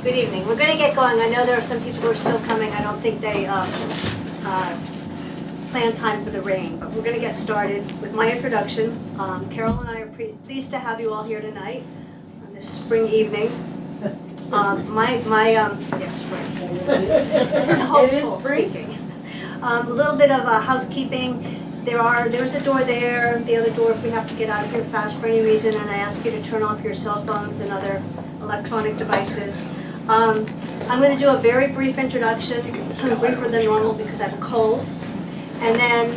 Good evening. We're going to get going. I know there are some people who are still coming. I don't think they plan time for the rain, but we're going to get started with my introduction. Carol and I are pleased to have you all here tonight on this spring evening. Yes, spring. This is hopeful speaking. A little bit of housekeeping. There's a door there, the other door if we have to get out of here fast for any reason, and I ask you to turn off your cell phones and other electronic devices. I'm going to do a very brief introduction, briefer than normal because I have a cold. And then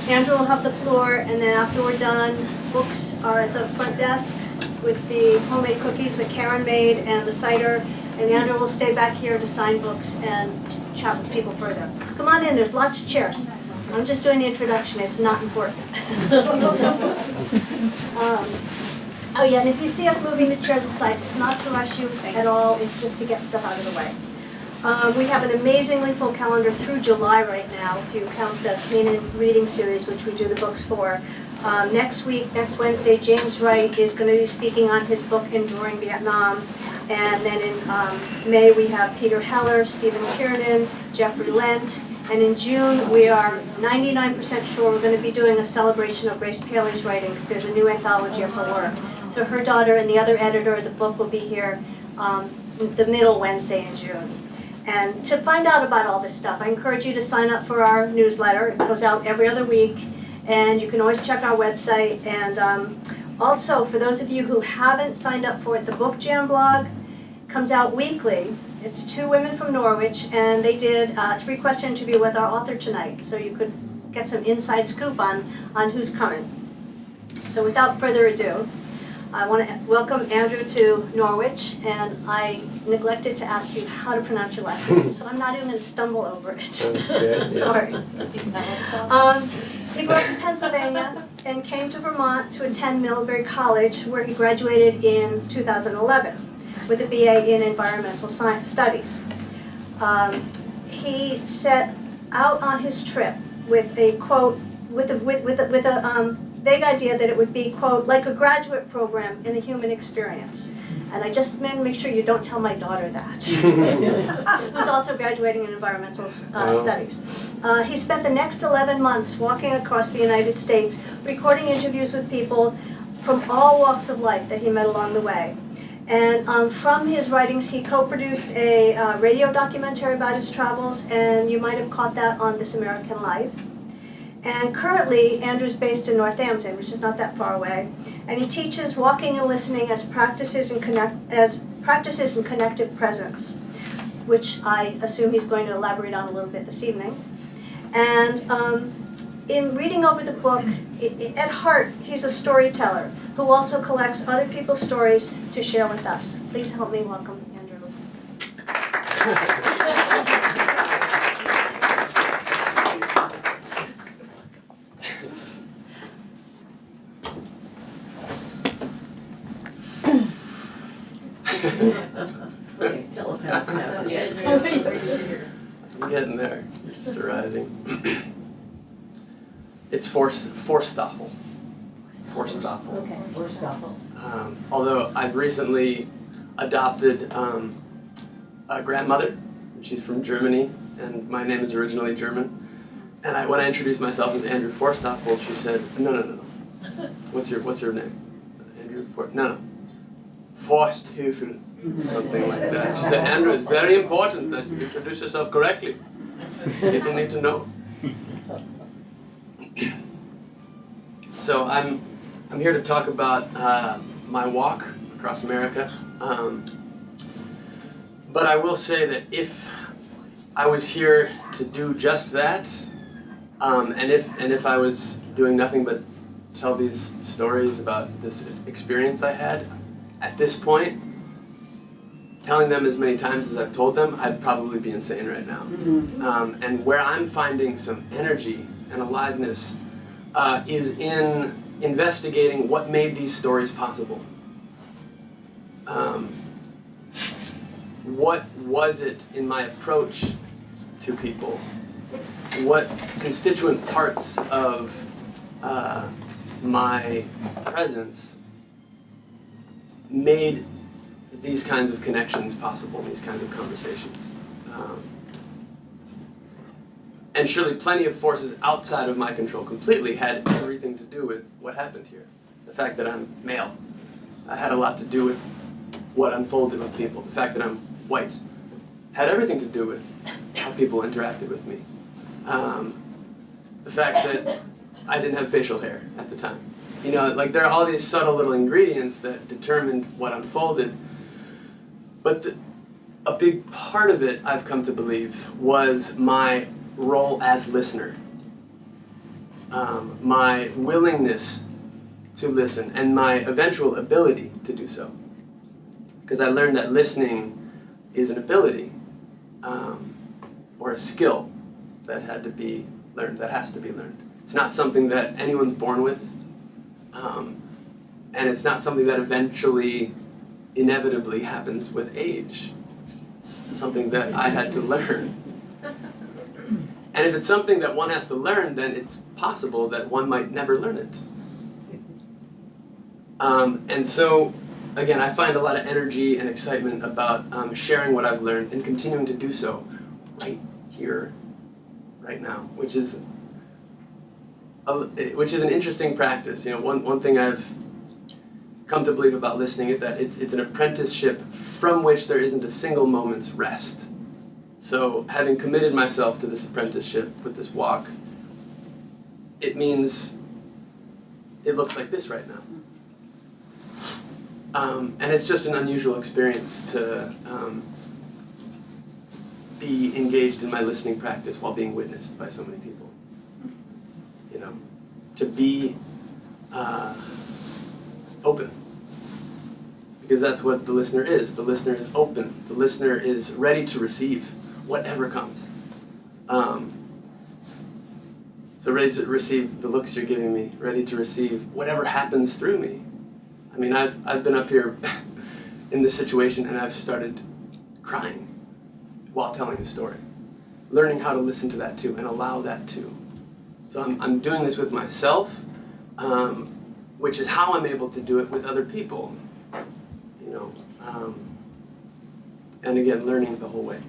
Andrew will have the floor, and then after we're done, books are at the front desk with the homemade cookies that Karen made and the cider, and Andrew will stay back here to sign books and chat with people further. Come on in, there's lots of chairs. I'm just doing the introduction, it's not important. Oh yeah, and if you see us moving the chairs aside, it's not to rush you at all, it's just to get stuff out of the way. We have an amazingly full calendar through July right now, if you count the Canaan reading series, which we do the books for. Next Wednesday, James Wright is going to be speaking on his book, Enduring Vietnam. And then in May, we have Peter Heller, Stephen Kiernan, Jeffrey Lent. And in June, we are 99% sure we're going to be doing a celebration of Grace Paley's writing because there's a new anthology of her work. So her daughter and the other editor of the book will be here the middle Wednesday in June. And to find out about all this stuff, I encourage you to sign up for our newsletter. It goes out every other week, and you can always check our website. And also, for those of you who haven't signed up for it, the Book Jam blog comes out weekly. It's two women from Norwich, and they did a 3-question interview with our author tonight, so you could get some inside scoop on who's coming. So without further ado, I want to welcome Andrew to Norwich, and I neglected to ask you how to pronounce your last name, so I'm not even going to stumble over it. Sorry. He grew up in Pennsylvania and came to Vermont to attend Middlebury College, where he graduated in 2011 with a BA in Environmental Science Studies. He set out on his trip with a quote, with a vague idea that it would be, quote, like a graduate program in the human experience. And I just meant to make sure you don't tell my daughter that, who's also graduating in environmental studies. He spent the next 11 months walking across the United States, recording interviews with people from all walks of life that he met along the way. And from his writings, he co-produced a radio documentary about his travels, and you might have caught that on This American Life. And currently, Andrew's based in Northampton, which is not that far away, and he teaches walking and listening as practices in connective presence, which I assume he's going to elaborate on a little bit this evening. And in reading over the book, at heart, he's a storyteller who also collects other people's stories to share with us. Please help me welcome Andrew. Tell us how to pronounce it. I'm getting there, just arriving. It's Forsthoefel. Forsthoefel. Okay. Forsthoefel. Although I've recently adopted a grandmother. She's from Germany, and my name is originally German. And when I introduced myself as Andrew Forsthoefel, she said, "No. What's your name?" Andrew No. Forsthoefel. Something like that. She said, "Andrew, it's very important that you introduce yourself correctly. People need to know." So I'm here to talk about my walk across America. But I will say that if I was here to do just that, and if I was doing nothing but tell these stories about this experience I had, at this point, telling them as many times as I've told them, I'd probably be insane right now. Mm-hmm. And where I'm finding some energy and aliveness is in investigating what made these stories possible. What was it in my approach to people? What constituent parts of my presence made these kinds of connections possible, these kinds of conversations. And surely plenty of forces outside of my control completely had everything to do with what happened here. The fact that I'm male had a lot to do with what unfolded with people. The fact that I'm white had everything to do with how people interacted with me. The fact that I didn't have facial hair at the time. You know, like there are all these subtle little ingredients that determined what unfolded. But a big part of it, I've come to believe, was my role as listener. My willingness to listen and my eventual ability to do so. Because I learned that listening is an ability or a skill that had to be learned, that has to be learned. It's not something that anyone's born with, and it's not something that eventually, inevitably happens with age. It's something that I had to learn. And if it's something that one has to learn, then it's possible that one might never learn it. And so, again, I find a lot of energy and excitement about sharing what I've learned and continuing to do so right here, right now, which is an interesting practice. You know, one thing I've come to believe about listening is that it's an apprenticeship from which there isn't a single moment's rest. So having committed myself to this apprenticeship with this walk, it means it looks like this right now. And it's just an unusual experience to be engaged in my listening practice while being witnessed by so many people. You know, to be open. Because that's what the listener is. The listener is open. The listener is ready to receive whatever comes. So ready to receive the looks you're giving me, ready to receive whatever happens through me. I mean, I've been up here in this situation and I've started crying while telling a story. Learning how to listen to that too and allow that too. So I'm doing this with myself, which is how I'm able to do it with other people. You know, and again, learning the whole way.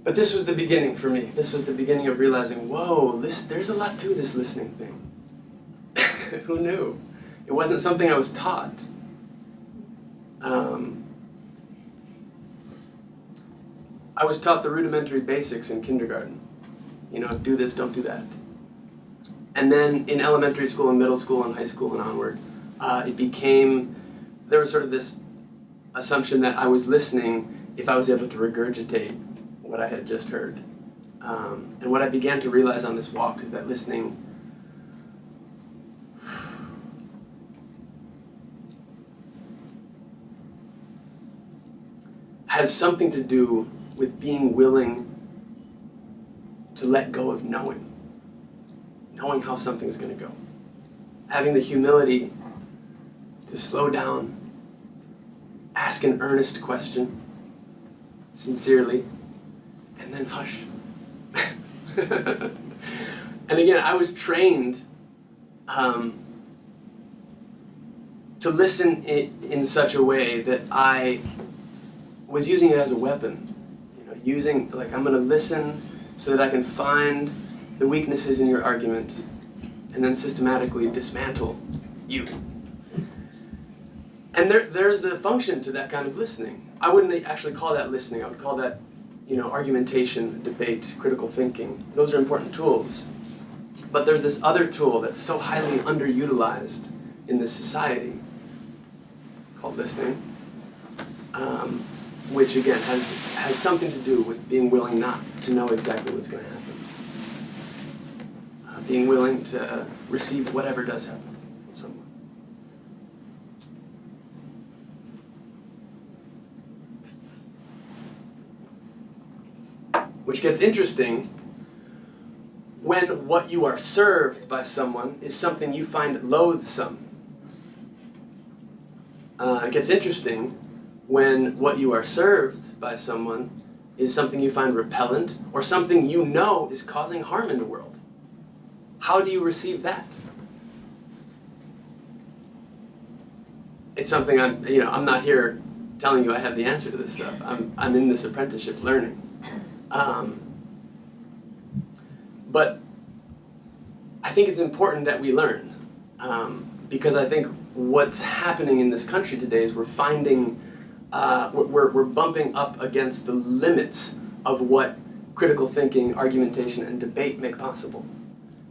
But this was the beginning for me. This was the beginning of realizing, whoa, there's a lot to this listening thing. Who knew? It wasn't something I was taught. I was taught the rudimentary basics in kindergarten. You know, do this, don't do that. And then in elementary school and middle school and high school and onward, there was sort of this assumption that I was listening if I was able to regurgitate what I had just heard. And what I began to realize on this walk is that listening has something to do with being willing to let go of knowing how something's going to go. Having the humility to slow down, ask an earnest question, sincerely, and then hush. And again, I was trained to listen in such a way that I was using it as a weapon. You know, I'm going to listen so that I can find the weaknesses in your argument and then systematically dismantle you. And there's a function to that kind of listening. I wouldn't actually call that listening. I would call that, argumentation, debate, critical thinking. Those are important tools. But there's this other tool that's so highly underutilized in this society called listening, which again has something to do with being willing not to know exactly what's going to happen. Being willing to receive whatever does happen from someone. Which gets interesting when what you are served by someone is something you find loathsome. It gets interesting when what you are served by someone is something you find repellent or something you know is causing harm in the world. How do you receive that? it's something I'm not here telling you I have the answer to this stuff. I'm in this apprenticeship learning. But I think it's important that we learn, because I think what's happening in this country today is we're finding, we're bumping up against the limits of what critical thinking, argumentation, and debate make possible.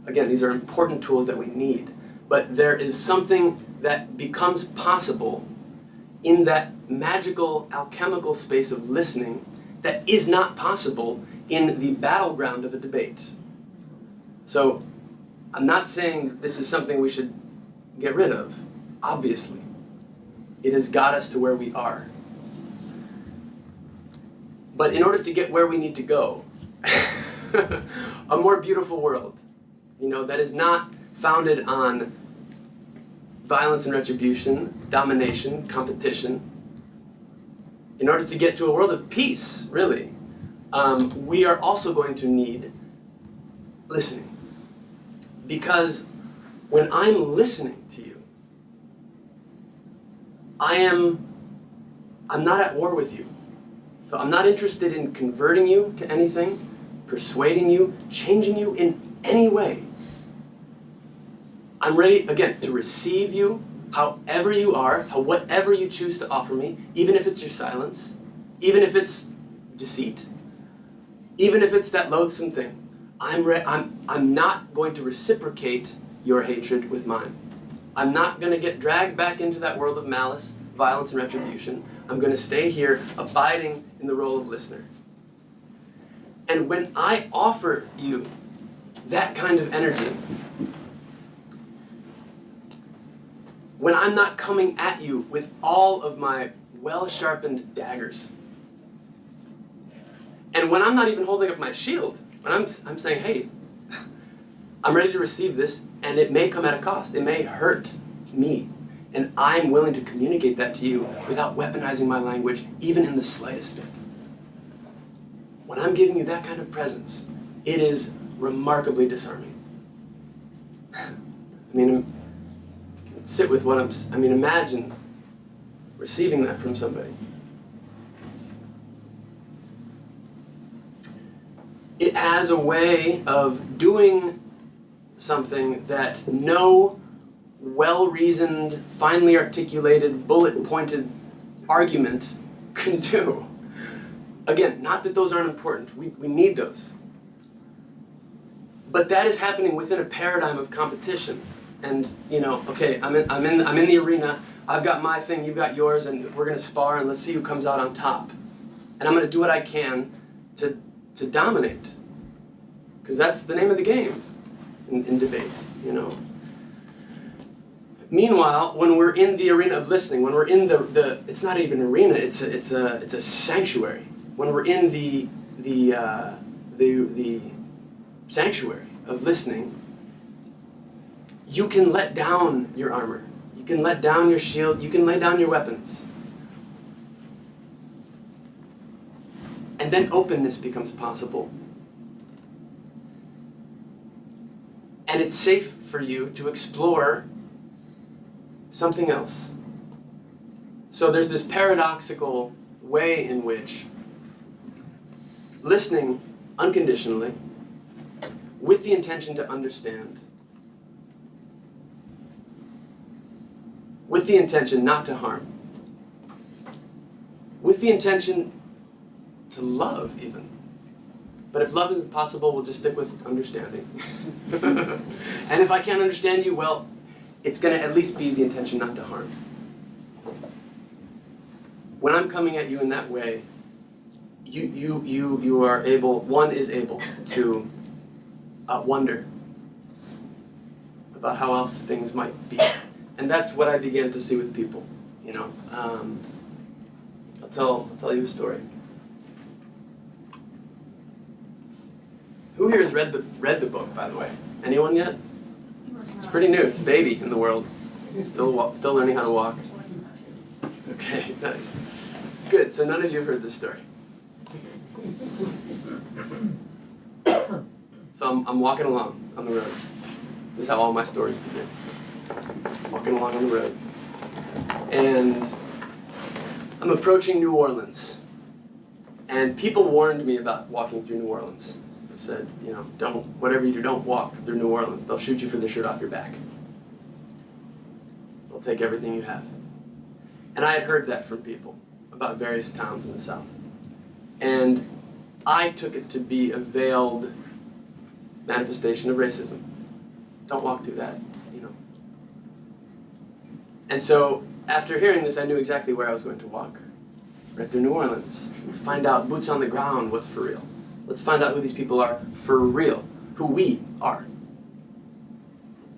Again, these are important tools that we need, but there is something that becomes possible in that magical, alchemical space of listening that is not possible in the battleground of a debate. So, I'm not saying this is something we should get rid of, obviously. It has got us to where we are. But in order to get where we need to go, a more beautiful world, that is not founded on violence and retribution, domination, competition. In order to get to a world of peace, really, we are also going to need listening. Because when I'm listening to you, I'm not at war with you. So I'm not interested in converting you to anything, persuading you, changing you in any way. I'm ready, again, to receive you however you are, whatever you choose to offer me, even if it's your silence, even if it's deceit, even if it's that loathsome thing. I'm not going to reciprocate your hatred with mine. I'm not going to get dragged back into that world of malice, violence, and retribution. I'm going to stay here, abiding in the role of listener. And when I offer you that kind of energy, when I'm not coming at you with all of my well-sharpened daggers, and when I'm not even holding up my shield, when I'm saying, hey, I'm ready to receive this, and it may come at a cost. It may hurt me. And I'm willing to communicate that to you without weaponizing my language, even in the slightest bit. When I'm giving you that kind of presence, it is remarkably disarming. Sit with what imagine receiving that from somebody. It has a way of doing something that no well-reasoned, finely articulated, bullet-pointed argument can do. Again, not that those aren't important. We need those. But that is happening within a paradigm of competition. And, okay, I'm in the arena, I've got my thing, you've got yours, and we're going to spar, and let's see who comes out on top. And I'm going to do what I can to dominate. Because that's the name of the game in debate, Meanwhile, when we're in the arena of listening, when we're in the it's not even an arena, it's a sanctuary. When we're in the sanctuary of listening, you can let down your armor. You can let down your shield. You can lay down your weapons. And then openness becomes possible. And it's safe for you to explore something else. So there's this paradoxical way in which listening unconditionally, with the intention to understand, with the intention not to harm, with the intention to love even. But if love isn't possible, we'll just stick with understanding. And if I can't understand you, well, it's going to at least be the intention not to harm. When I'm coming at you in that way, you are able, one is able to wonder about how else things might be. And that's what I began to see with people, I'll tell you a story. Who here has read the book, by the way? Anyone yet? It's pretty new. It's a baby in the world. Still learning how to walk. Okay, nice. Good. So none of you have heard this story. So I'm walking along on the road. This is how all my stories begin. Walking along on the road. and I'm approaching New Orleans. And people warned me about walking through New Orleans. They said, you know, whatever you do, don't walk through New Orleans. They'll shoot you for the shirt off your back. They'll take everything you have. And I had heard that from people about various towns in the South. And I took it to be a veiled manifestation of racism. Don't walk through that, you know. And so, after hearing this, I knew exactly where I was going to walk. Right through New Orleans. Let's find out, boots on the ground, what's for real. Let's find out who these people are for real. Who we are.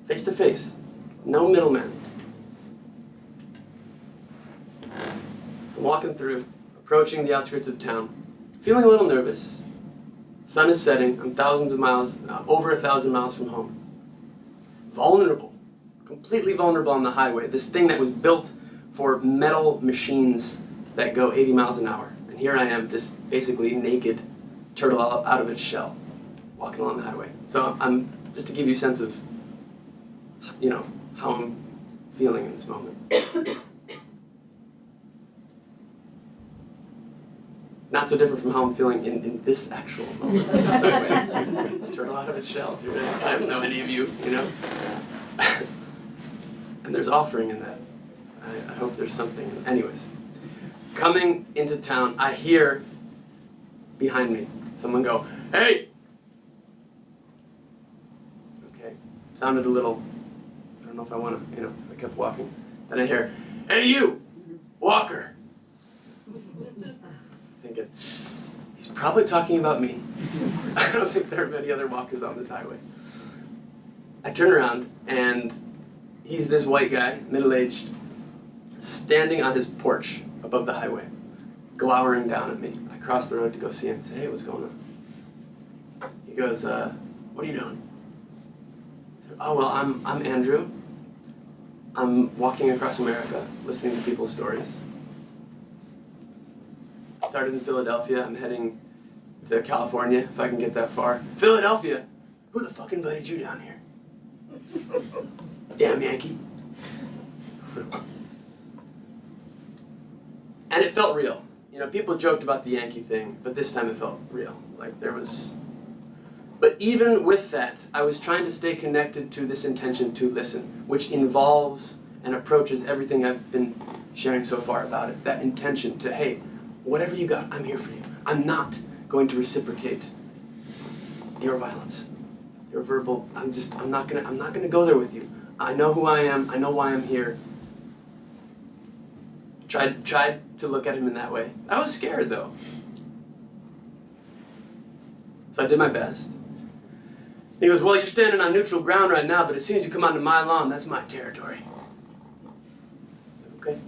Face to face. No middleman. I'm walking through, approaching the outskirts of town, feeling a little nervous. Sun is setting. I'm thousands of miles, over 1,000 miles from home. Vulnerable. Completely vulnerable on the highway. This thing that was built for metal machines that go 80 miles an hour. And here I am, this basically naked turtle out of its shell, walking along the highway. So I'm, just to give you a sense of, you know, how I'm feeling in this moment. Not so different from how I'm feeling in this actual moment. So, turtle out of its shell. I don't know any of you, you know. And there's offering in that. I hope there's something. Anyways, coming into town, I hear behind me someone go, "Hey!" Okay, sounded a little, I don't know if I want to, you know, I kept walking. Then I hear, "Hey you, walker!" Thinking, he's probably talking about me. I don't think there are many other walkers on this highway. I turn around and he's this white guy, middle-aged, standing on his porch above the highway, glowering down at me. I cross the road to go see him. I say, "Hey, what's going on?" He goes, "What are you doing?" I said, "Oh, well, I'm Andrew. I'm walking across America, listening to people's stories. I started in Philadelphia. I'm heading to California, if I can get that far." "Philadelphia? Who the fuck invited you down here?" "Damn Yankee." And it felt real. You know, people joked about the Yankee thing, but this time it felt real. Like there was... But even with that, I was trying to stay connected to this intention to listen, which involves and approaches everything I've been sharing so far about it. That intention to, hey, whatever you got, I'm here for you. I'm not going to reciprocate your violence, your verbal. I'm not gonna go there with you. I know who I am. I know why I'm here. Tried to look at him in that way. I was scared though. So I did my best. He goes, "Well, you're standing on neutral ground right now, but as soon as you come onto my lawn, that's my territory." I said, "Okay.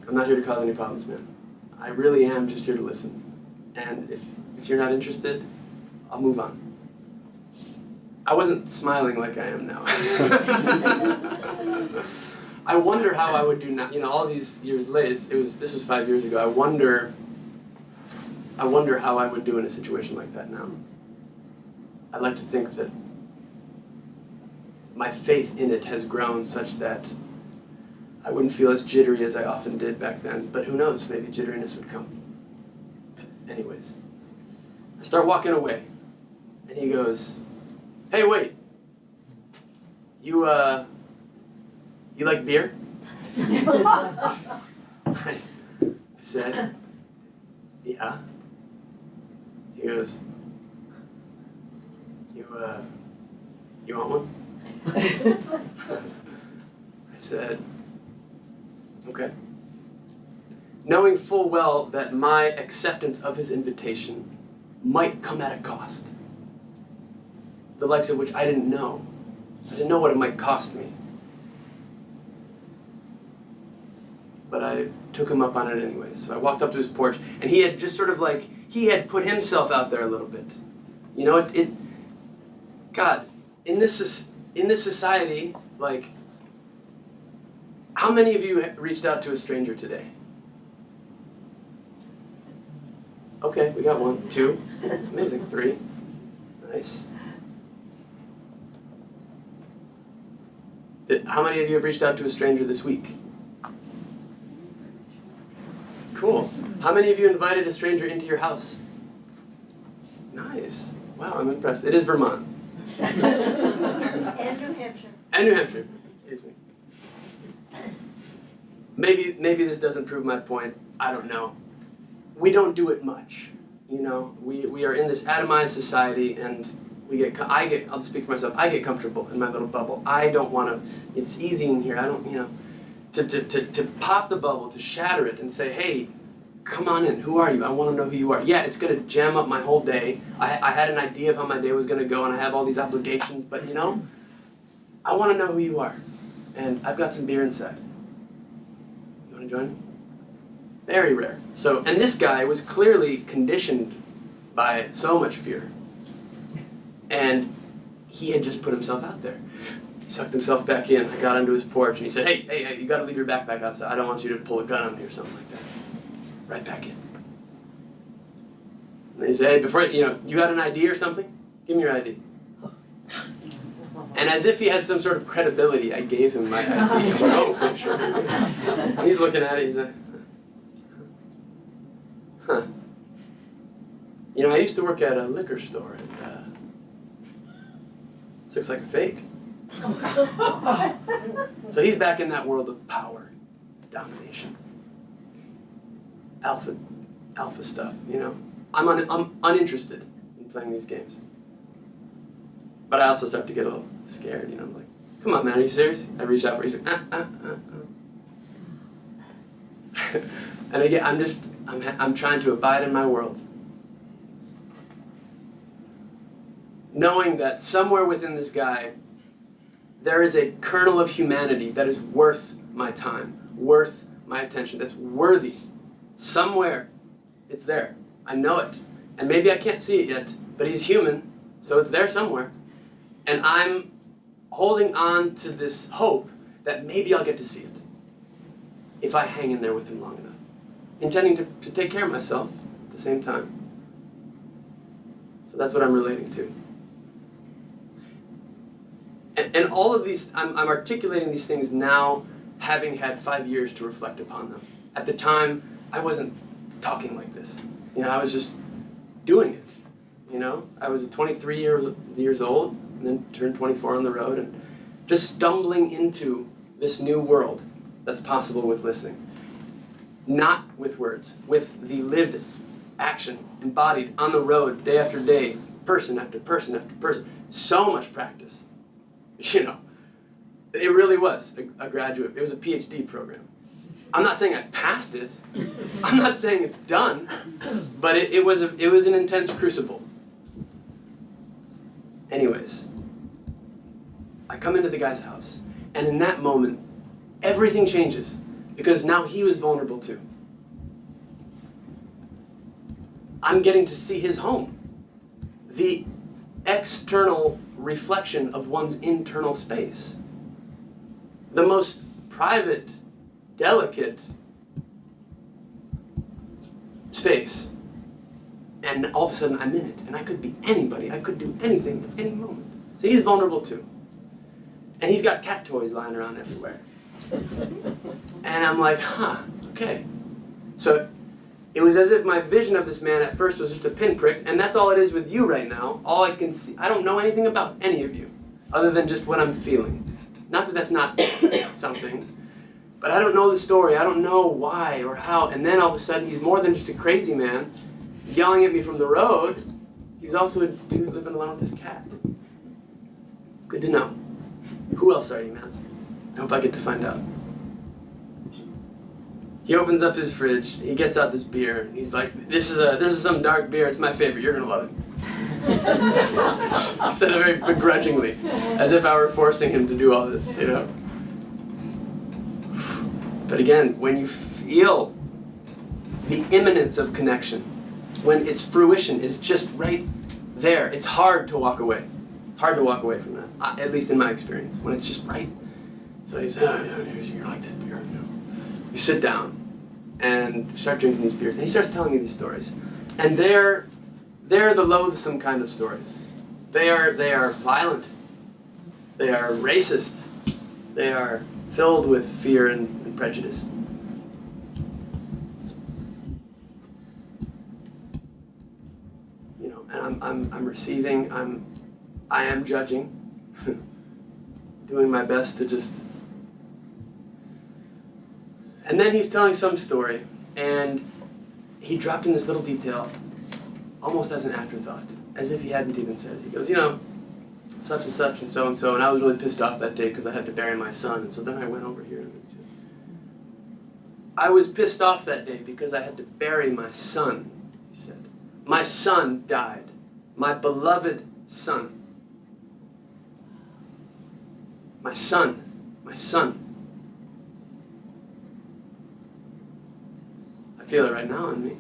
I'm not here to cause any problems, man. I really am just here to listen. And if you're not interested, I'll move on." I wasn't smiling like I am now. I wonder how I would do now. You know, all these years later, this was 5 years ago. I wonder how I would do in a situation like that now. I'd like to think that my faith in it has grown such that I wouldn't feel as jittery as I often did back then. But who knows, maybe jitteriness would come. Anyways, I start walking away, and he goes, "Hey, wait, you like beer?" I said, "Yeah." He goes, You want one?" I said, "Okay." Knowing full well that my acceptance of his invitation might come at a cost, the likes of which I didn't know. I didn't know what it might cost me. But I took him up on it anyway. So I walked up to his porch, and he had just sort of like, he had put himself out there a little bit. You know, God, in this society, like, how many of you reached out to a stranger today? Okay, we got 1, 2, amazing, 3, nice. How many of you have reached out to a stranger this week? Cool. How many of you invited a stranger into your house? Nice. Wow, I'm impressed. It is Vermont. And New Hampshire. And New Hampshire. Excuse me. Maybe this doesn't prove my point. I don't know. We don't do it much. You know, we are in this atomized society, and I'll speak for myself, I get comfortable in my little bubble. I don't want to, it's easy in here. I don't, to pop the bubble, to shatter it and say, hey, come on in, who are you? I want to know who you are. Yeah, it's going to jam up my whole day. I had an idea of how my day was going to go, and I have all these obligations, but I want to know who you are. And I've got some beer inside. You want to join me? Very rare. So, and this guy was clearly conditioned by so much fear. And he had just put himself out there. He sucked himself back in. I got onto his porch and he said, hey, you gotta leave your backpack outside. I don't want you to pull a gun on me or something like that. Right back in. And he said, hey, before, you got an ID or something? Give me your ID. And as if he had some sort of credibility, I gave him my ID. I'm like, oh, okay, sure. And he's looking at it, he's like, huh. I used to work at a liquor store, and this looks like a fake. So he's back in that world of power, domination, alpha stuff, I'm uninterested in playing these games. But I also start to get a little scared, I'm like, come on, man, are you serious? I reach out for it, he's like, And again, I'm trying to abide in my world. Knowing that somewhere within this guy, there is a kernel of humanity that is worth my time, worth my attention, that's worthy. Somewhere, it's there. I know it. And maybe I can't see it yet, but he's human, so it's there somewhere. And I'm holding on to this hope that maybe I'll get to see it if I hang in there with him long enough. Intending to take care of myself at the same time. So that's what I'm relating to. And all of these, I'm articulating these things now, having had 5 years to reflect upon them. At the time, I wasn't talking like this. I was just doing it. I was 23 years old, and then turned 24 on the road, and just stumbling into this new world that's possible with listening. Not with words, with the lived action, embodied on the road, day after day, person after person after person. So much practice. It really was a graduate. It was a PhD program. I'm not saying I passed it. I'm not saying it's done, but it was an intense crucible. Anyways, I come into the guy's house, and in that moment, everything changes, because now he was vulnerable too. I'm getting to see his home. The external reflection of one's internal space. The most private, delicate space. And all of a sudden I'm in it, and I could be anybody. I could do anything at any moment. So he's vulnerable too. And he's got cat toys lying around everywhere. And I'm like, okay. So it was as if my vision of this man at first was just a pinprick, and that's all it is with you right now. All I can see, I don't know anything about any of you, other than just what I'm feeling. Not that that's not something, but I don't know the story. I don't know why or how. And then all of a sudden, he's more than just a crazy man yelling at me from the road. He's also a dude living alone with his cat. Good to know. Who else are you, man? I hope I get to find out. He opens up his fridge, he gets out this beer, and he's like, this is some dark beer, it's my favorite, you're gonna love it. He said it very begrudgingly, as if I were forcing him to do all this, But again, when you feel the imminence of connection, when its fruition is just right there, it's hard to walk away. Hard to walk away from that, at least in my experience, when it's just right. So he's, you're like that beer, We sit down and start drinking these beers, and he starts telling me these stories. And they're the loathsome kind of stories. They are violent. They are racist. They are filled with fear and prejudice. You know, and I'm receiving, I am judging, doing my best to just. And then he's telling some story, and he dropped in this little detail, almost as an afterthought, as if he hadn't even said it. He goes, you know, such and such and so, and I was really pissed off that day because I had to bury my son, and so then I went over here. I was pissed off that day because I had to bury my son, he said. My son died. My beloved son. My son. My son. I feel it right now in me.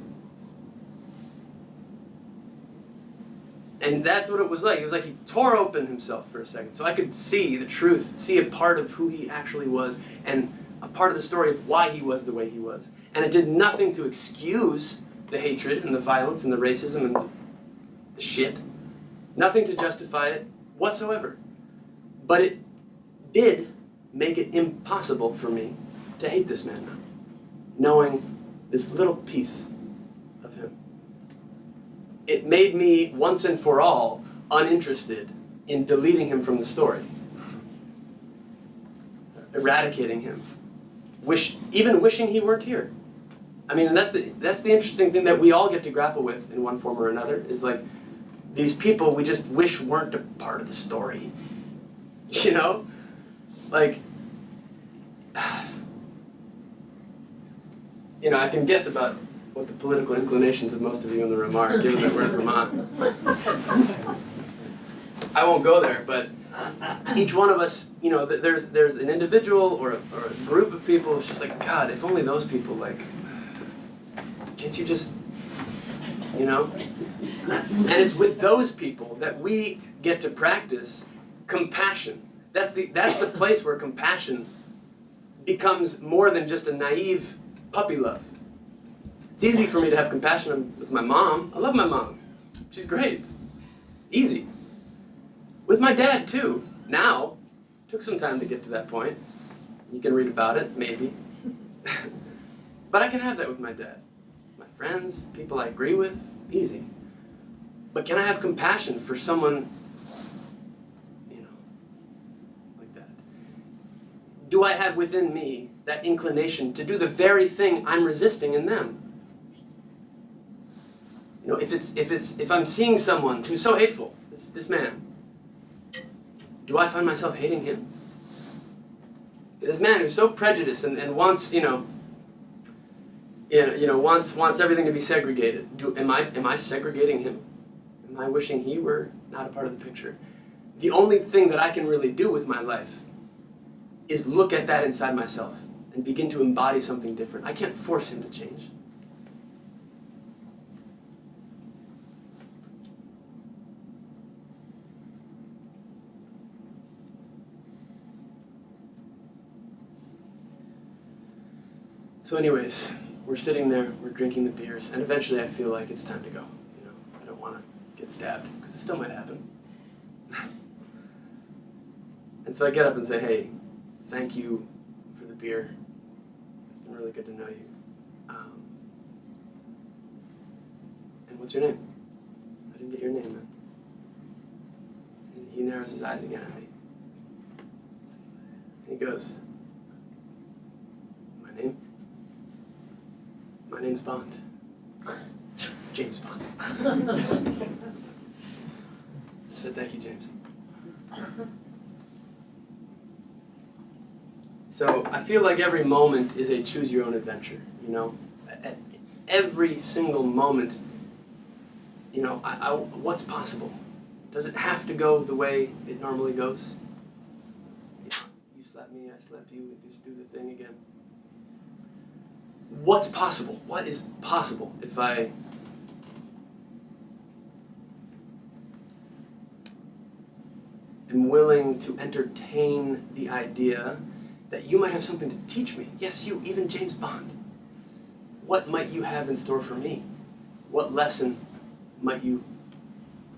And that's what it was like. It was like he tore open himself for a second so I could see the truth, see a part of who he actually was, and a part of the story of why he was the way he was. And it did nothing to excuse the hatred and the violence and the racism and the shit. Nothing to justify it whatsoever. But it did make it impossible for me to hate this man now, knowing this little piece of him. It made me, once and for all, uninterested in deleting him from the story, eradicating him, even wishing he weren't here. I mean, and that's the interesting thing that we all get to grapple with in one form or another, is like, these people we just wish weren't a part of the story. You know? Like, you know, I can guess about what the political inclinations of most of you in the room are, given that we're in Vermont. I won't go there, but each one of us, you know, there's an individual or a group of people who's just like, God, if only those people, like, can't you just, you know? And it's with those people that we get to practice compassion. That's the place where compassion becomes more than just a naive puppy love. It's easy for me to have compassion with my mom. I love my mom. She's great. Easy. With my dad, too. Now. Took some time to get to that point. You can read about it, maybe. But I can have that with my dad. My friends, people I agree with, easy. But can I have compassion for someone, you know, like that? Do I have within me that inclination to do the very thing I'm resisting in them? You know, if I'm seeing someone who's so hateful, this man, do I find myself hating him? This man who's so prejudiced and wants, wants everything to be segregated. Am I segregating him? Am I wishing he were not a part of the picture? The only thing that I can really do with my life is look at that inside myself and begin to embody something different. I can't force him to change. So anyways, we're sitting there, we're drinking the beers, and eventually I feel like it's time to go. You know, I don't want to get stabbed, because it still might happen. And so I get up and say, hey, thank you for the beer. It's been really good to know you. And what's your name? I didn't get your name, man. He narrows his eyes again at me. And he goes, my name? My name's Bond. James Bond. I said, thank you, James. So I feel like every moment is a choose your own adventure, you know? At every single moment, you know, what's possible? Does it have to go the way it normally goes? You slap me, I slap you, we just do the thing again. What's possible? What is possible if I am willing to entertain the idea that you might have something to teach me? Yes, you, even James Bond. What might you have in store for me? What lesson might you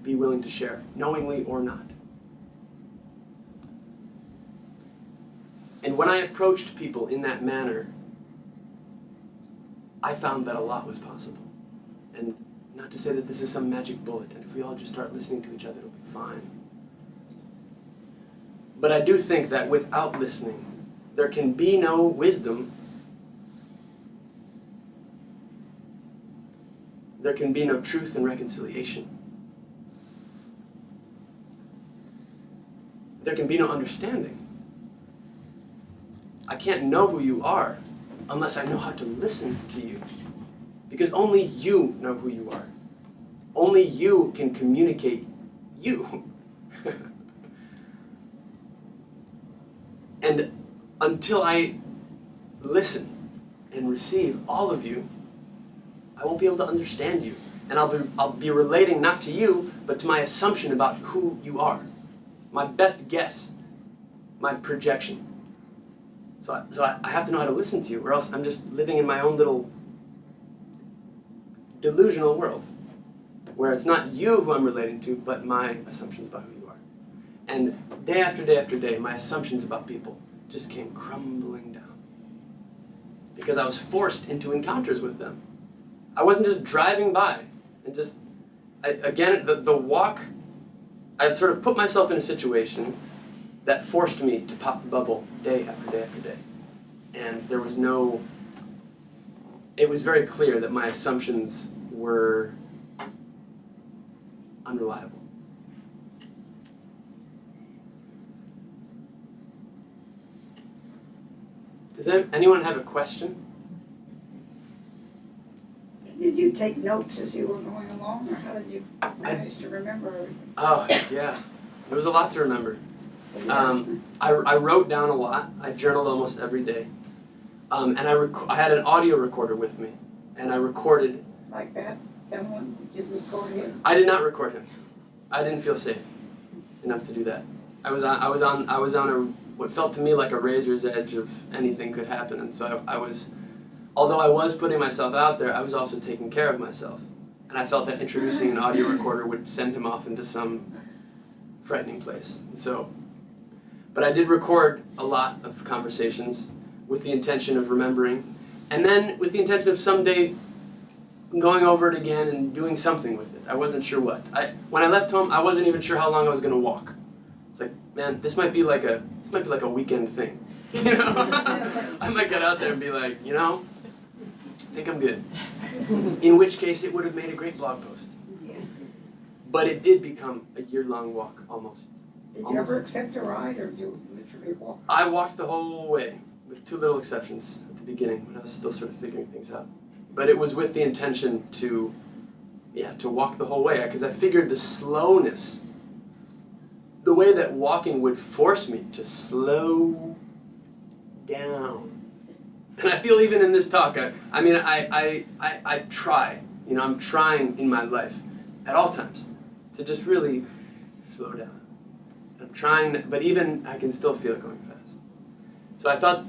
be willing to share, knowingly or not? And when I approached people in that manner, I found that a lot was possible. And not to say that this is some magic bullet, and if we all just start listening to each other, it'll be fine. But I do think that without listening, there can be no wisdom. There can be no truth and reconciliation. There can be no understanding. I can't know who you are unless I know how to listen to you. Because only you know who you are. Only you can communicate you. And until I listen and receive all of you, I won't be able to understand you. And I'll be relating not to you, but to my assumption about who you are. My best guess, my projection. So I have to know how to listen to you, or else I'm just living in my own little delusional world, where it's not you who I'm relating to, but my assumptions about who you are. And day after day after day, my assumptions about people just came crumbling down. Because I was forced into encounters with them. I wasn't just driving by and just, the walk, I sort of put myself in a situation that forced me to pop the bubble day after day after day. And there was it was very clear that my assumptions were unreliable. Does anyone have a question? Did you take notes as you were going along, or how did you manage to remember everything? Oh, yeah. There was a lot to remember. I wrote down a lot. I journaled almost every day. And I had an audio recorder with me, and I recorded. Like that gentleman, did you record him? I did not record him. I didn't feel safe enough to do that. I was on what felt to me like a razor's edge of anything could happen, and so although I was putting myself out there, I was also taking care of myself. And I felt that introducing an audio recorder would send him off into some frightening place. But I did record a lot of conversations with the intention of remembering, and then with the intention of someday going over it again and doing something with it. I wasn't sure what. When I left home, I wasn't even sure how long I was going to walk. It's like, man, this might be like a weekend thing. You know, I might get out there and be like, I think I'm good. In which case, it would have made a great blog post. But it did become a year-long walk, almost. Did you ever accept a ride, or did you literally walk? I walked the whole way, with two little exceptions at the beginning, when I was still sort of figuring things out. But it was with the intention to walk the whole way, because I figured the slowness, the way that walking would force me to slow down. And I feel even in this talk, I try, I'm trying in my life at all times to just really slow down. I'm trying, but even I can still feel it going fast. So I thought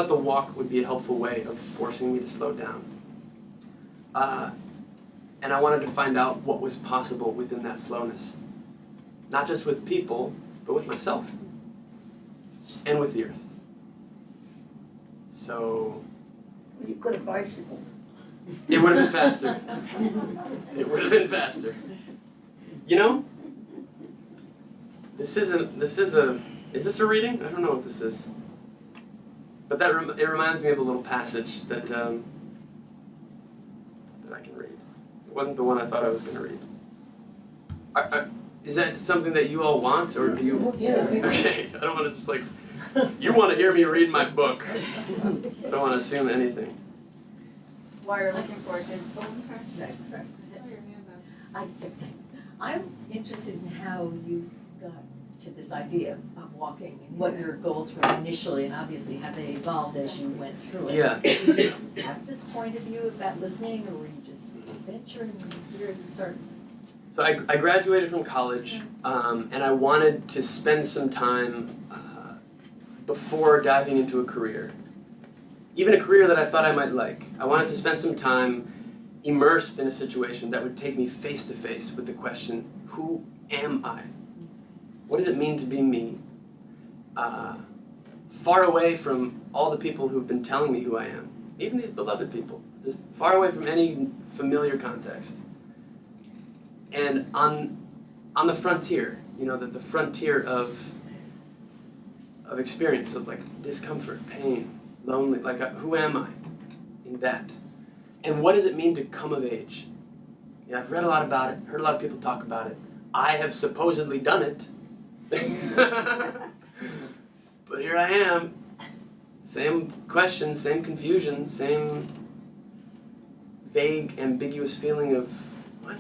the walk would be a helpful way of forcing me to slow down. And I wanted to find out what was possible within that slowness. Not just with people, but with myself. And with the earth. So... You could have bicycled. It would have been faster. It would have been faster. Is this a reading? I don't know what this is. But it reminds me of a little passage that I can read. It wasn't the one I thought I was going to read. Is that something that you all want, or do you? Yes. Okay, I don't want to just you want to hear me read my book. I don't want to assume anything. While you're looking for it, that's correct. I'm interested in how you got to this idea of walking and what your goals were initially, and obviously how they evolved as you went through it. Yeah. Did you have this point of view about listening, or were you just venturing here to start? So I graduated from college, and I wanted to spend some time before diving into a career, even a career that I thought I might like. I wanted to spend some time immersed in a situation that would take me face to face with the question, who am I? What does it mean to be me? far away from all the people who've been telling me who I am, even these beloved people, just far away from any familiar context. And on the frontier, the frontier of experience, of like discomfort, pain, lonely, like who am I in that? And what does it mean to come of age? I've read a lot about it, heard a lot of people talk about it. I have supposedly done it. But here I am, same questions, same confusion, same vague, ambiguous feeling of, what?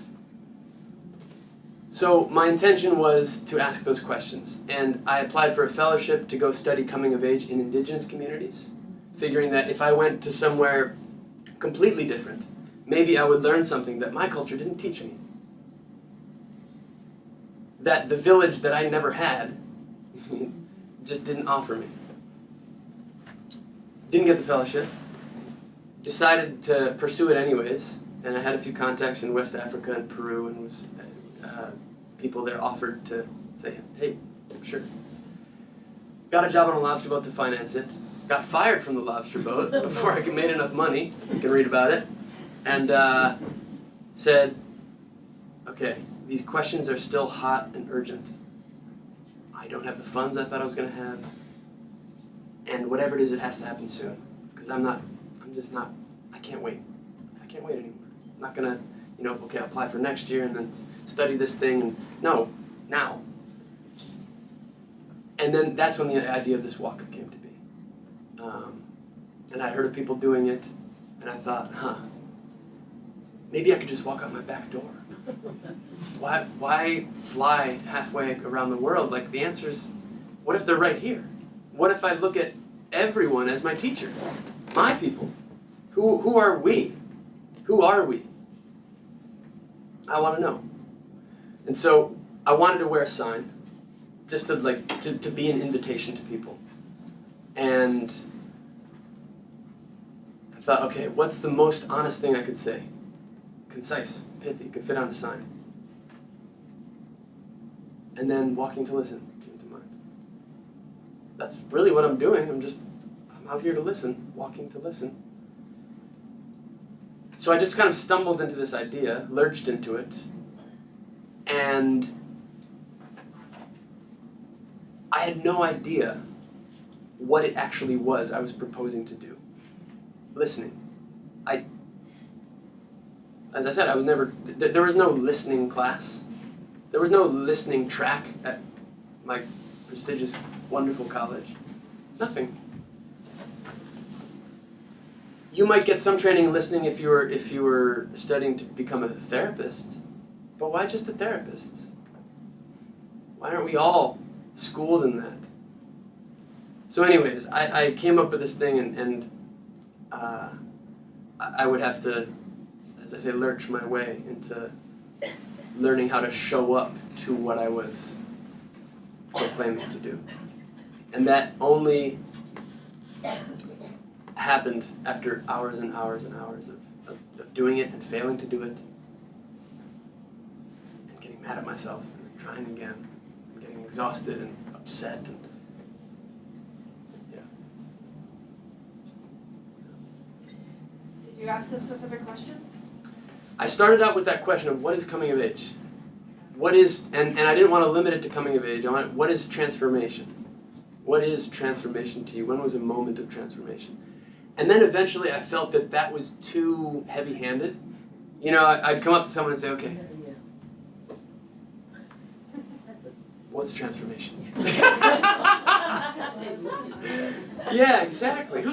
So my intention was to ask those questions, and I applied for a fellowship to go study coming of age in indigenous communities, figuring that if I went to somewhere completely different, maybe I would learn something that my culture didn't teach me. That the village that I never had just didn't offer me. Didn't get the fellowship. Decided to pursue it anyways, and I had a few contacts in West Africa and Peru, and was people there offered to say, hey, sure. Got a job on a lobster boat to finance it. Got fired from the lobster boat before I made enough money. You can read about it. And said, okay, these questions are still hot and urgent. I don't have the funds I thought I was going to have. And whatever it is, it has to happen soon. Because I can't wait. I can't wait anymore. I'm not going to, okay, I'll apply for next year and then study this thing. And no, now. And then that's when the idea of this walk came to be. And I heard of people doing it, and I thought, maybe I could just walk out my back door. Why fly halfway around the world? Like, the answer is, what if they're right here? What if I look at everyone as my teacher? My people. Who are we? Who are we? I want to know. And so I wanted to wear a sign, just to be an invitation to people. And I thought, okay, what's the most honest thing I could say? Concise, pithy, could fit on a sign. And then walking to listen came to mind. That's really what I'm doing. I'm out here to listen, walking to listen. So I just kind of stumbled into this idea, lurched into it, and I had no idea what it actually was I was proposing to do. Listening. As I said, there was no listening class. There was no listening track at my prestigious, wonderful college. Nothing. You might get some training in listening if you were studying to become a therapist, but why just a therapist? Why aren't we all schooled in that? So anyways, I came up with this thing, and I would have to, as I say, lurch my way into learning how to show up to what I was proclaiming to do. And that only happened after hours and hours and hours of doing it and failing to do it, and getting mad at myself and trying again, and getting exhausted and upset. And Did you ask a specific question? I started out with that question of what is coming of age? What is, and I didn't want to limit it to coming of age. I wanted, what is transformation? What is transformation to you? When was a moment of transformation? And then eventually I felt that was too heavy-handed. I'd come up to someone and say, okay, what's transformation? Yeah, exactly.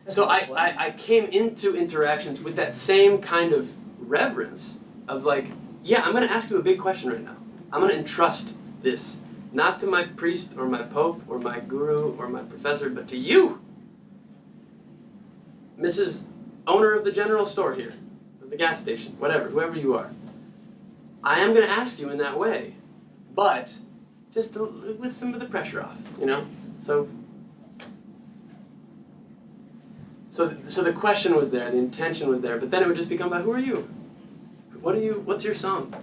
So I came into interactions with that same kind of reverence of like, yeah, I'm going to ask you a big question right now. I'm going to entrust this, not to my priest or my pope or my guru or my professor, but to you, Mrs. Owner of the general store here, of the gas station, whatever, whoever you are. I am going to ask you in that way, but just with some of the pressure off, So the question was there, the intention was there, but then it would just become about who are you? What's your song?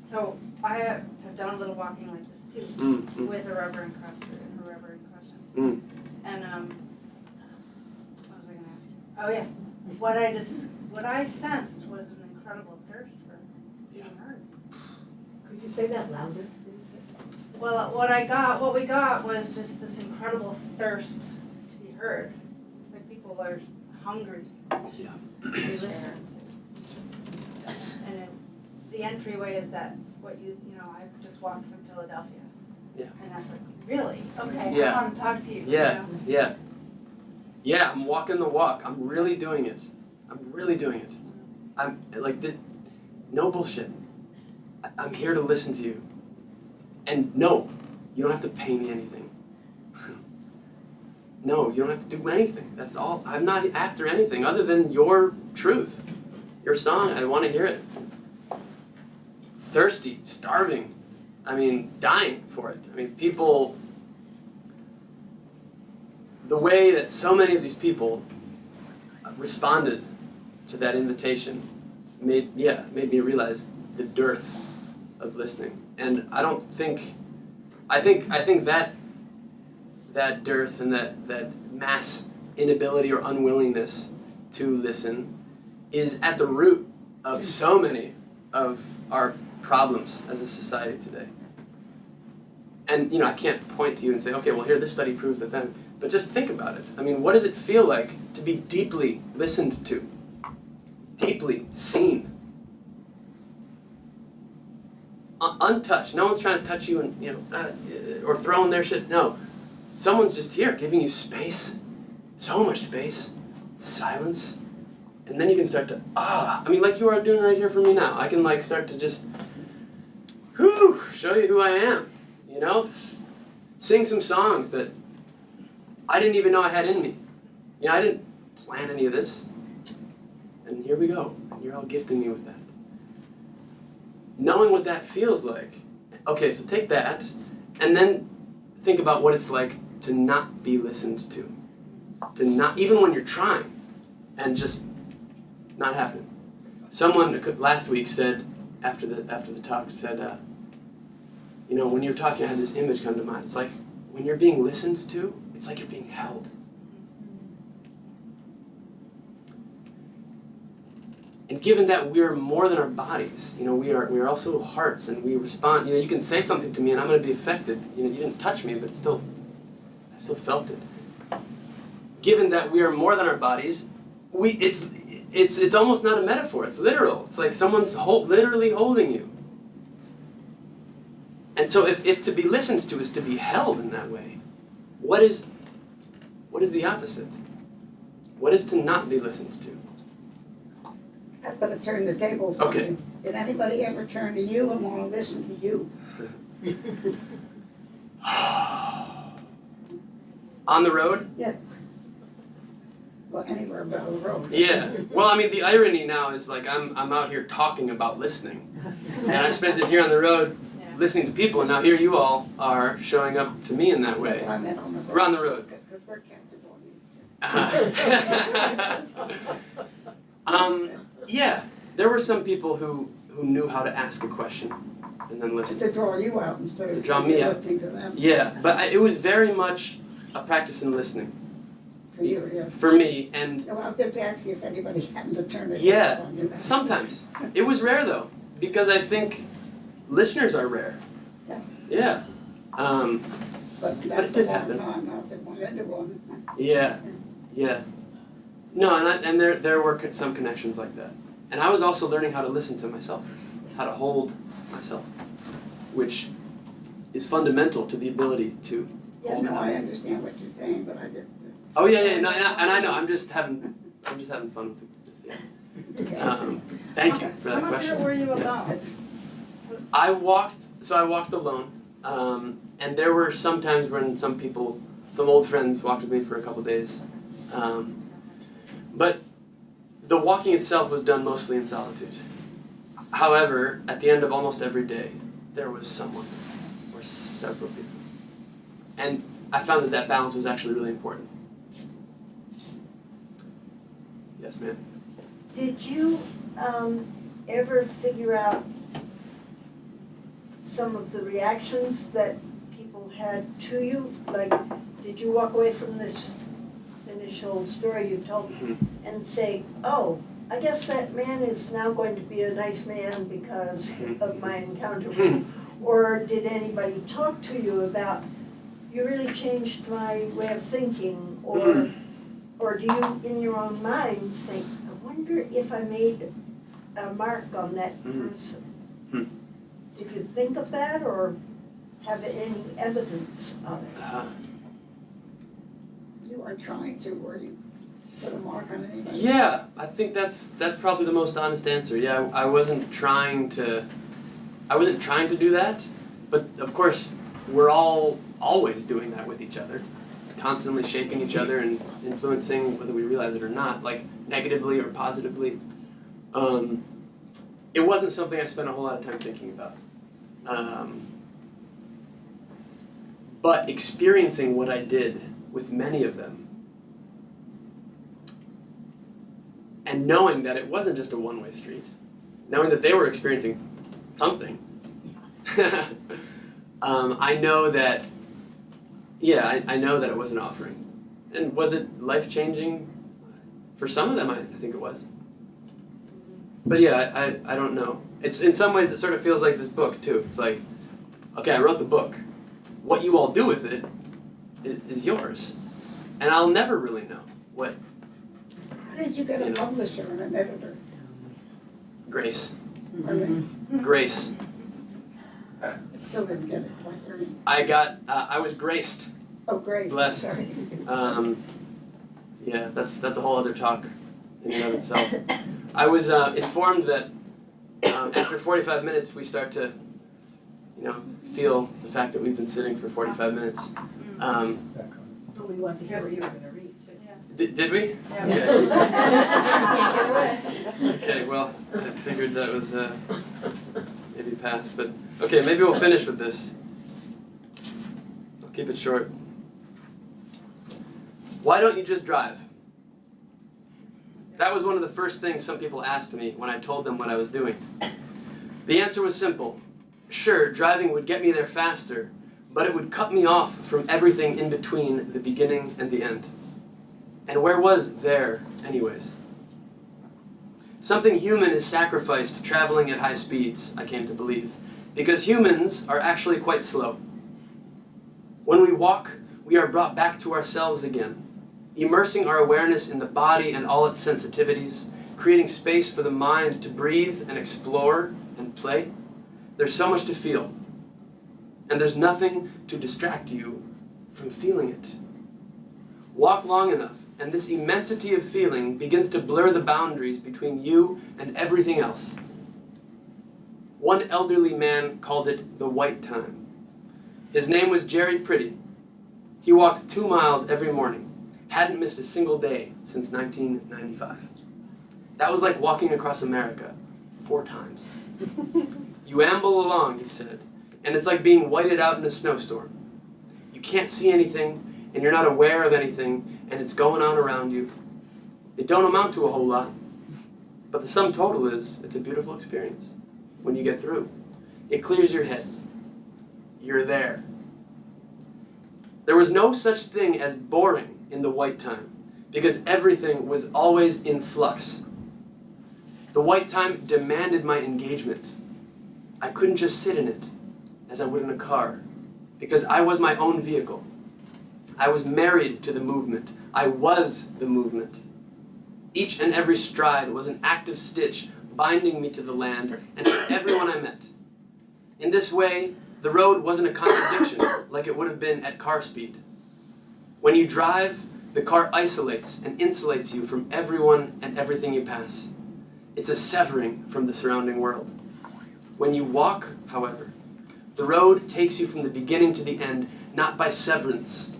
So I have done a little walking like this too, Mm. with a rubber encrusted and a rubber encrusted. Mm. And what was I gonna ask you? Oh yeah, what I sensed was an incredible thirst for being heard. Could you say that louder, please? Well, what we got was just this incredible thirst to be heard. Like people are hungry Yeah. to be listened to. Yes. And the entryway is that what I just walked from Philadelphia. Yeah. And that's like, really? Okay, Yeah. I want to talk to you. Yeah. Yeah. Yeah, I'm walking the walk. I'm really doing it. I'm really doing it. I'm like this. No bullshit. I'm here to listen to you. And no, you don't have to pay me anything. No, you don't have to do anything. That's all. I'm not after anything other than your truth. Your song, I want to hear it. Thirsty, starving. I mean, dying for it. I mean, people, the way that so many of these people responded to that invitation made me realize the dearth of listening. And I think that dearth and that mass inability or unwillingness to listen is at the root of so many of our problems as a society today. And I can't point to you and say, okay, well here this study proves that then, but just think about it. I mean, what does it feel like to be deeply listened to? Deeply seen? Untouched. No one's trying to touch you and or throwing their shit. No, someone's just here, giving you space, so much space, silence, and then you can start to I mean, like you are doing right here for me now. I can start to just, show you who I am. Sing some songs that I didn't even know I had in me. I didn't plan any of this, and here we go. And you're all gifting me with that. Knowing what that feels like. Okay, so take that, and then think about what it's like to not be listened to. To not, even when you're trying, and just not happening. Someone last week said, after the talk, said, when you're talking, I had this image come to mind. It's like, when you're being listened to, it's like you're being held. And given that we're more than our bodies, we are also hearts, and we respond. You can say something to me, and I'm going to be affected. You didn't touch me, but I still felt it. Given that we are more than our bodies, it's almost not a metaphor. It's literal. It's like someone's literally holding you. And so, if to be listened to is to be held in that way, what is the opposite? What is to not be listened to? I'm gonna turn the tables on Okay. you. Did anybody ever turn to you and wanna listen to you? On the road? Yeah. Well, anywhere but the road. Yeah. Well, I mean, the irony now is I'm out here talking about listening, and I spent this year on the road listening to people, and now here you all are showing up to me in that way. I meant on the road. We're on the road. Because we're captive audience. Yeah, there were some people who knew how to ask a question and then listen. To draw you out instead of To draw me out. listening to them. Yeah, but it was very much a practice in listening For you, yeah. for me, and No, I'll just ask you if anybody happened to turn it yeah, on you. sometimes. It was rare though, because I think listeners are rare. Yeah. Yeah. But it that's did a long happen. time now to one into one. Yeah. Yeah. No, and there were some connections like that. And I was also learning how to listen to myself, how to hold myself, which is fundamental to the ability to Yeah, hold no, it. I understand what you're saying, but I just. Oh yeah, no, and I know. I'm just having fun with it. Just, yeah. Thank you for that How much question. were you alone? I walked alone, and there were some times when some old friends walked with me for a couple days, but the walking itself was done mostly in solitude. However, at the end of almost every day, there was someone, or several people, and I found that balance was actually really important. Yes, ma'am. Did you ever figure out some of the reactions that people had to you? Like, did you walk away from this initial story you told and say, oh, I guess that man is now going to be a nice man because of my encounter with him? Or did anybody talk to you about, you really changed my way of thinking? Or do you, in your own mind, think, I wonder if I made a mark on that person? Did you think of that or have any evidence of it? You weren't trying to, were you? Put a mark on anybody? Yeah, I think that's probably the most honest answer. Yeah, I wasn't trying to do that, but of course we're all always doing that with each other, constantly shaping each other and influencing whether we realize it or not, like negatively or positively. It wasn't something I spent a whole lot of time thinking about. But experiencing what I did with many of them, and knowing that it wasn't just a one-way street, knowing that they were experiencing something, I know that, I know that it was an offering. And was it life-changing? For some of them, I think it was. But yeah, I don't know. It's in some ways it sort of feels like this book too. It's like, okay, I wrote the book. What you all do with it is yours. And I'll never really know what. How did you get a publisher and an editor? Grace. Really? Grace. Still didn't get it quite right. I was graced. Oh, Grace. Blessed. Sorry. Yeah, that's a whole other talk in and of itself. I was informed that after 45 minutes we start to, feel the fact that we've been sitting for 45 minutes. But we want to hear what you were going to read too. Did we? Yeah. Okay. Can't get away. Okay, well, I figured that was maybe past, but okay, maybe we'll finish with this. I'll keep it short. Why don't you just drive? That was one of the first things some people asked me when I told them what I was doing. The answer was simple. Sure, driving would get me there faster, but it would cut me off from everything in between the beginning and the end. And where was there, anyways? Something human is sacrificed traveling at high speeds, I came to believe, because humans are actually quite slow. When we walk, we are brought back to ourselves again, immersing our awareness in the body and all its sensitivities, creating space for the mind to breathe and explore and play. There's so much to feel, and there's nothing to distract you from feeling it. Walk long enough, and this immensity of feeling begins to blur the boundaries between you and everything else. One elderly man called it the white time. His name was Jerry Pretty. He walked 2 miles every morning, hadn't missed a single day since 1995. That was like walking across America 4 times. You amble along, he said, and it's like being whited out in a snowstorm. You can't see anything, and you're not aware of anything, and it's going on around you. It don't amount to a whole lot, but the sum total is, it's a beautiful experience when you get through. It clears your head. You're there. There was no such thing as boring in the white time, because everything was always in flux. The white time demanded my engagement. I couldn't just sit in it, as I would in a car, because I was my own vehicle. I was married to the movement. I was the movement. Each and every stride was an active stitch binding me to the land and to everyone I met. In this way, the road wasn't a contradiction like it would have been at car speed. When you drive, the car isolates and insulates you from everyone and everything you pass. It's a severing from the surrounding world. When you walk, however, the road takes you from the beginning to the end, not by severance,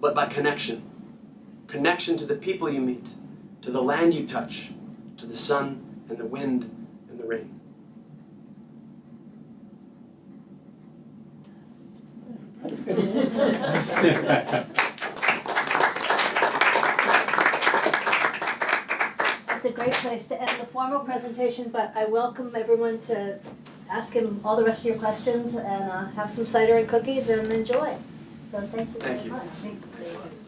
but by connection. Connection to the people you meet, to the land you touch, to the sun and the wind and the rain. It's a great place to end the formal presentation, but I welcome everyone to ask him all the rest of your questions and have some cider and cookies and enjoy. So thank you very Thank you. much.